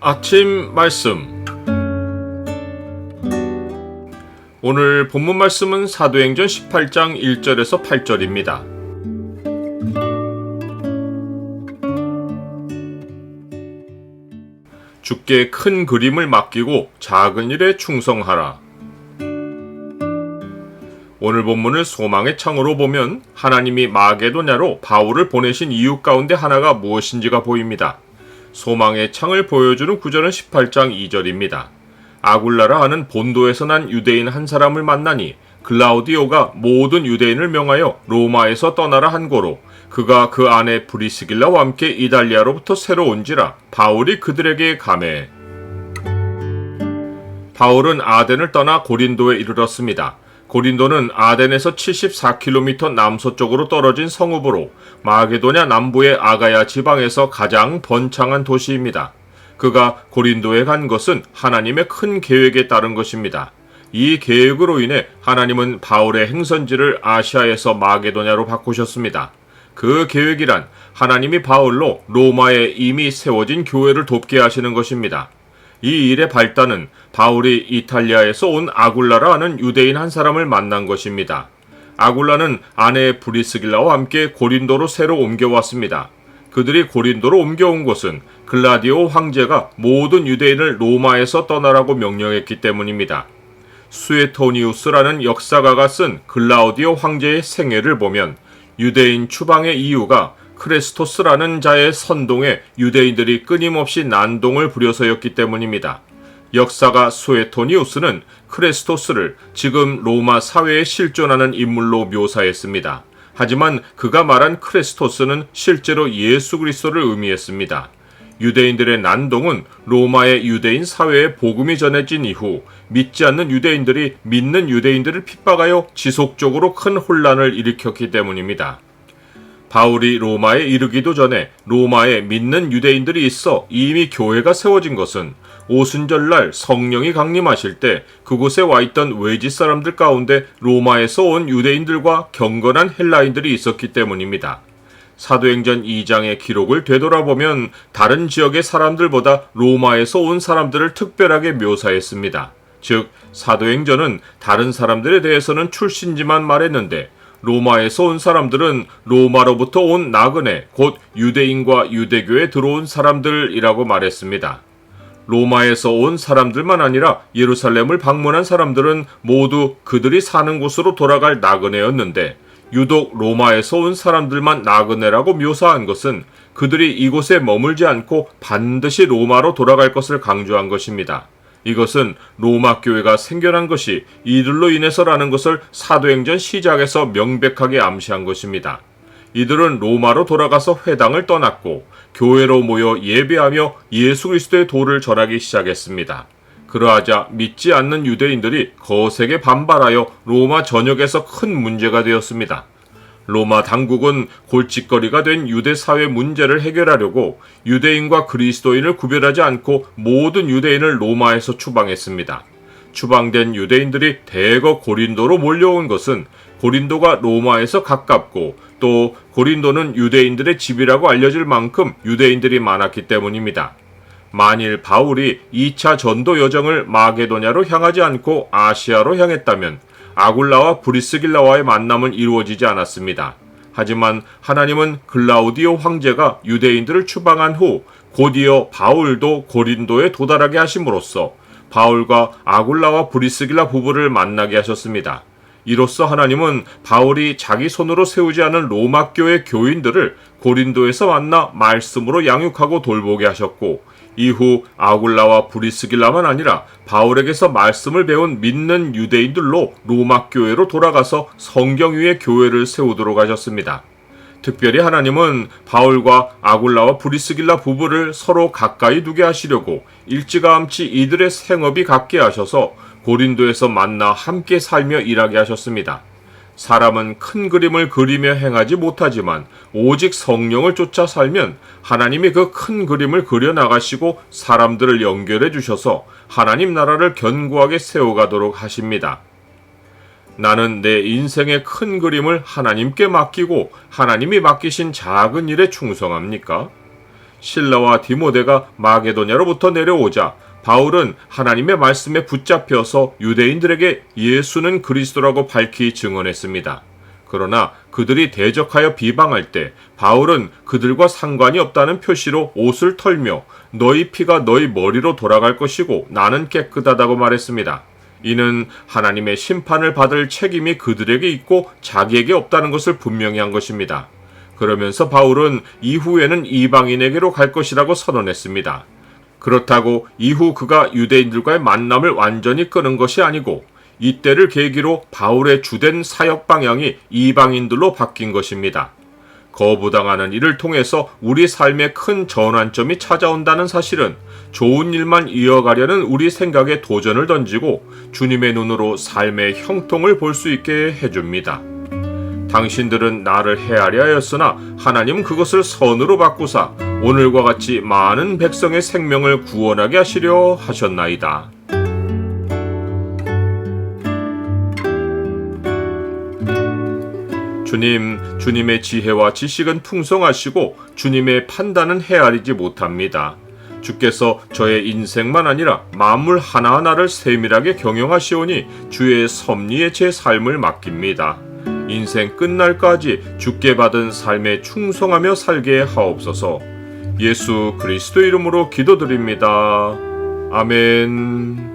아침 말씀. 오늘 본문 말씀은 사도행전 18장 1절에서 8절입니다. 주께 큰 그림을 맡기고 작은 일에 충성하라. 오늘 본문을 소망의 창으로 보면 하나님이 마게도냐로 바울을 보내신 이유 가운데 하나가 무엇인지가 보입니다. 소망의 창을 보여주는 구절은 18장 2절입니다. 아굴라라 하는 본도에서 난 유대인 한 사람을 만나니 글라우디오가 모든 유대인을 명하여 로마에서 떠나라 한 고로 그가 그 아내 브리스길라와 함께 이달리아로부터 새로 온지라 바울이 그들에게 가매. 바울은 아덴을 떠나 고린도에 이르렀습니다. 고린도는 아덴에서 74km 남서쪽으로 떨어진 성읍으로 마게도냐 남부의 아가야 지방에서 가장 번창한 도시입니다. 그가 고린도에 간 것은 하나님의 큰 계획에 따른 것입니다. 이 계획으로 인해 하나님은 바울의 행선지를 아시아에서 마게도냐로 바꾸셨습니다. 그 계획이란 하나님이 바울로 로마에 이미 세워진 교회를 돕게 하시는 것입니다. 이 일의 발단은 바울이 이탈리아에서 온 아굴라라 하는 유대인 한 사람을 만난 것입니다. 아굴라는 아내 브리스길라와 함께 고린도로 새로 옮겨왔습니다. 그들이 고린도로 옮겨온 것은 글라디오 황제가 모든 유대인을 로마에서 떠나라고 명령했기 때문입니다. 수에토니우스라는 역사가가 쓴 글라우디오 황제의 생애를 보면 유대인 추방의 이유가 크레스토스라는 자의 선동에 유대인들이 끊임없이 난동을 부려서였기 때문입니다. 역사가 수에토니우스는 크레스토스를 지금 로마 사회에 실존하는 인물로 묘사했습니다. 하지만 그가 말한 크레스토스는 실제로 예수 그리스도를 의미했습니다. 유대인들의 난동은 로마의 유대인 사회에 복음이 전해진 이후 믿지 않는 유대인들이 믿는 유대인들을 핍박하여 지속적으로 큰 혼란을 일으켰기 때문입니다. 바울이 로마에 이르기도 전에 로마에 믿는 유대인들이 있어 이미 교회가 세워진 것은 오순절날 성령이 강림하실 때 그곳에 와 있던 외지 사람들 가운데 로마에서 온 유대인들과 경건한 헬라인들이 있었기 때문입니다. 사도행전 2장의 기록을 되돌아보면 다른 지역의 사람들보다 로마에서 온 사람들을 특별하게 묘사했습니다. 즉, 사도행전은 다른 사람들에 대해서는 출신지만 말했는데 로마에서 온 사람들은 로마로부터 온 나그네, 곧 유대인과 유대교에 들어온 사람들이라고 말했습니다. 로마에서 온 사람들만 아니라 예루살렘을 방문한 사람들은 모두 그들이 사는 곳으로 돌아갈 나그네였는데 유독 로마에서 온 사람들만 나그네라고 묘사한 것은 그들이 이곳에 머물지 않고 반드시 로마로 돌아갈 것을 강조한 것입니다. 이것은 로마 교회가 생겨난 것이 이들로 인해서라는 것을 사도행전 시작에서 명백하게 암시한 것입니다. 이들은 로마로 돌아가서 회당을 떠났고 교회로 모여 예배하며 예수 그리스도의 도를 전하기 시작했습니다. 그러하자 믿지 않는 유대인들이 거세게 반발하여 로마 전역에서 큰 문제가 되었습니다. 로마 당국은 골칫거리가 된 유대 사회 문제를 해결하려고 유대인과 그리스도인을 구별하지 않고 모든 유대인을 로마에서 추방했습니다. 추방된 유대인들이 대거 고린도로 몰려온 것은 고린도가 로마에서 가깝고 또 고린도는 유대인들의 집이라고 알려질 만큼 유대인들이 많았기 때문입니다. 만일 바울이 2차 전도 여정을 마게도냐로 향하지 않고 아시아로 향했다면 아굴라와 브리스길라와의 만남은 이루어지지 않았습니다. 하지만 하나님은 글라우디오 황제가 유대인들을 추방한 후 곧이어 바울도 고린도에 도달하게 하심으로써 바울과 아굴라와 브리스길라 부부를 만나게 하셨습니다. 이로써 하나님은 바울이 자기 손으로 세우지 않은 로마 교회 교인들을 고린도에서 만나 말씀으로 양육하고 돌보게 하셨고 이후 아굴라와 브리스길라만 아니라 바울에게서 말씀을 배운 믿는 유대인들로 로마 교회로 돌아가서 성경 위에 교회를 세우도록 하셨습니다. 특별히 하나님은 바울과 아굴라와 브리스길라 부부를 서로 가까이 두게 하시려고 일찌감치 이들의 생업이 같게 하셔서 고린도에서 만나 함께 살며 일하게 하셨습니다. 사람은 큰 그림을 그리며 행하지 못하지만 오직 성령을 쫓아 살면 하나님이 그 큰 그림을 그려나가시고 사람들을 연결해 주셔서 하나님 나라를 견고하게 세워가도록 하십니다. 나는 내 인생의 큰 그림을 하나님께 맡기고 하나님이 맡기신 작은 일에 충성합니까? 실라와 디모데가 마게도냐로부터 내려오자 바울은 하나님의 말씀에 붙잡혀서 유대인들에게 예수는 그리스도라고 밝히 증언했습니다. 그러나 그들이 대적하여 비방할 때 바울은 그들과 상관이 없다는 표시로 옷을 털며 너희 피가 너희 머리로 돌아갈 것이고 나는 깨끗하다고 말했습니다. 이는 하나님의 심판을 받을 책임이 그들에게 있고 자기에게 없다는 것을 분명히 한 것입니다. 그러면서 바울은 이후에는 이방인에게로 갈 것이라고 선언했습니다. 그렇다고 이후 그가 유대인들과의 만남을 완전히 끊은 것이 아니고 이때를 계기로 바울의 주된 사역 방향이 이방인들로 바뀐 것입니다. 거부당하는 일을 통해서 우리 삶에 큰 전환점이 찾아온다는 사실은 좋은 일만 이어가려는 우리 생각에 도전을 던지고 주님의 눈으로 삶의 형통을 볼 수 있게 해줍니다. 당신들은 나를 헤아려 하였으나 하나님은 그것을 선으로 바꾸사 오늘과 같이 많은 백성의 생명을 구원하게 하시려 하셨나이다. 주님의 지혜와 지식은 풍성하시고 주님의 판단은 헤아리지 못합니다. 주께서 저의 인생만 아니라 만물 하나하나를 세밀하게 경영하시오니 주의 섭리에 제 삶을 맡깁니다. 인생 끝날까지 주께 받은 삶에 충성하며 살게 하옵소서. 예수 그리스도 이름으로 기도드립니다. 아멘.